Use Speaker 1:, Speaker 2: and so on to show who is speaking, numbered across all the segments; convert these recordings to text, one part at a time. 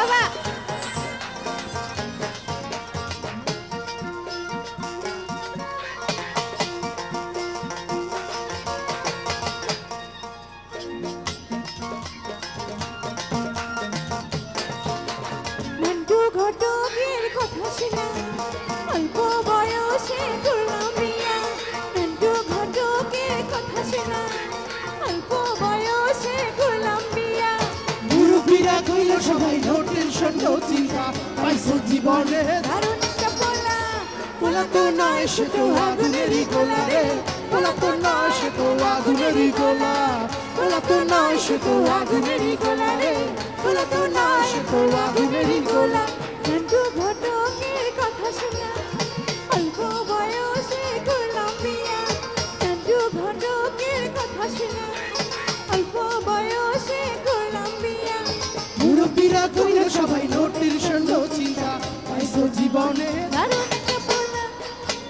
Speaker 1: বাবা ঘটকের কথা শোনা অল্প বয়সে করলাম বিয়া নন্টু ঘটকের কথা শোনা অল্প বয়সে করলাম বিয়া
Speaker 2: মুরব্বীরা কইল সবাই নো টেনশন নো চিন্তা পাইছো জীবনে
Speaker 1: দারুণ একটা পোলা
Speaker 2: পোলা তো নয় সে তো আগুনেরই গোলা রে পোলা তো নয় সে তো আগুনেরই গোলা পোলা তো নয় সে তো আগুনেরই গোলা রে পোলা তো নয় সে তো আগুনেরই গোলা
Speaker 1: নন্টু ঘটকের কথা শোনা অল্প বয়সে করলাম বিয়া নন্টু ঘটকের কথা শোনা অল্প বয়সে করলাম বিয়া
Speaker 2: মুরব্বীরা কইল সবাই নো টেনশন নো চিন্তা পাইছো জীবনে
Speaker 1: দারুণ একটা পোলা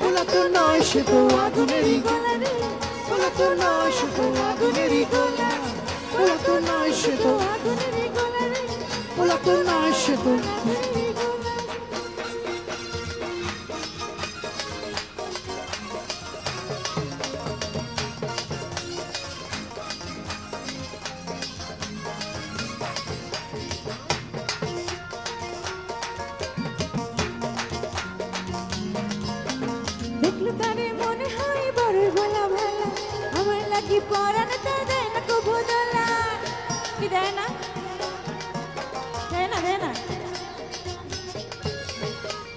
Speaker 2: পোলা তো নয় সে তো আগুনেরই গোলা
Speaker 1: গোলা রে
Speaker 2: পোলা তো নয় সে তো আগুনেরই গোলা পোলা তো নয় সে তো
Speaker 1: আগুনেরই গোলা রে
Speaker 2: পোলা তো নয় সে তো
Speaker 1: আগুনেরই গোলা দেখলে তারে মনে হয় বড় বলা ভালা আমার লাগি পরানটা দেয় না কবু দোলা কি দেয় না দেয় না দেয় না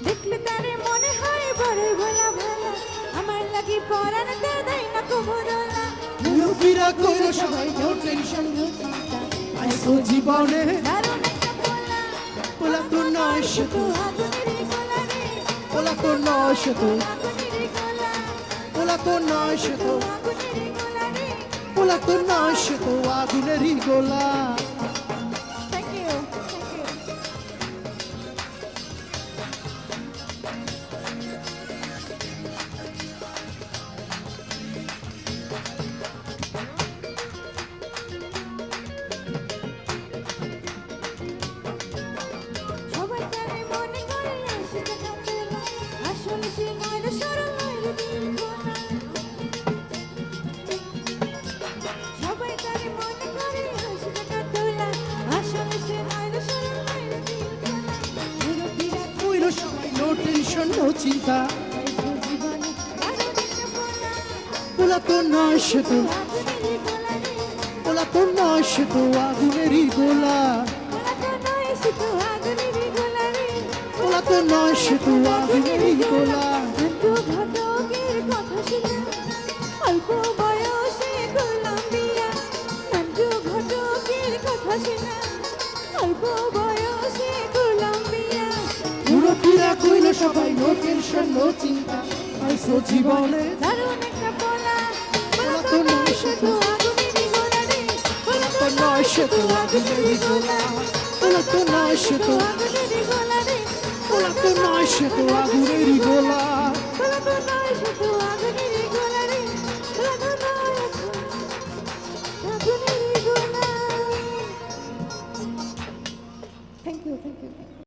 Speaker 1: দেখলে তারে মনে হয় বড় বলা ভালা আমার লাগি পরানটা দেয় না কবু দোলা
Speaker 2: মুরব্বীরা কইল সবাই নো টেনশন নো চিন্তা পাইছো জীবনে
Speaker 1: দারুণ একটা পোলা
Speaker 2: পোলা তো নয় সে তো
Speaker 1: আগুনেরই গোলা রে
Speaker 2: পোলা তো নয় সে তো
Speaker 1: আগুনেরই গোলা
Speaker 2: পোলা তো নয় সে তো
Speaker 1: আগুনেরই গোলা রে
Speaker 2: পোলা তো নয় সে তো আগুনেরই গোলা
Speaker 1: থ্যাংক ইউ সবাই তারে মনে করে আসে টাকা তোলা আসলে সে নয় রে সরল নয় রে দিল খোলা সবাই তারে মনে করে আসে টাকা তোলা আসলে সে নয় রে সরল নয় রে দিল খোলা মুরব্বীরা
Speaker 2: কইল সবাই নো টেনশন নো চিন্তা
Speaker 1: পাইছো জীবনে আরো একটা পোলা
Speaker 2: পোলা তো নয় সে তো
Speaker 1: আগুনেরই গোলা রে
Speaker 2: পোলা তো নয় সে তো আগুনেরই গোলা
Speaker 1: পোলা তো নয় সে তো আগুনেরই গোলা রে
Speaker 2: পোলা তো নয় সে তো আগুনেরই গোলা
Speaker 1: নন্টু ঘটকের কথা শোনা অল্প বয়সে করলাম বিয়া নন্টু ঘটকের কথা শোনা অল্প বয়সে করলাম বিয়া
Speaker 2: মুরব্বীরা কইল সবাই নো টেনশন নো চিন্তা পাইছো জীবনে
Speaker 1: দারুণ একটা পোলা
Speaker 2: পোলা তো নয় সে তো
Speaker 1: আগুনেরই গোলা রে
Speaker 2: পোলা তো নয় সে তো আগুনেরই গোলা পোলা তো নয় সে তো
Speaker 1: আগুনেরই গোলা রে
Speaker 2: পোলা তো নয় সে তো আগুনেরই গোলা
Speaker 1: পোলা তো নয় সে তো আগুনেরই গোলা রে পোলা তো নয় আগুনেরই গোলা থ্যাংক ইউ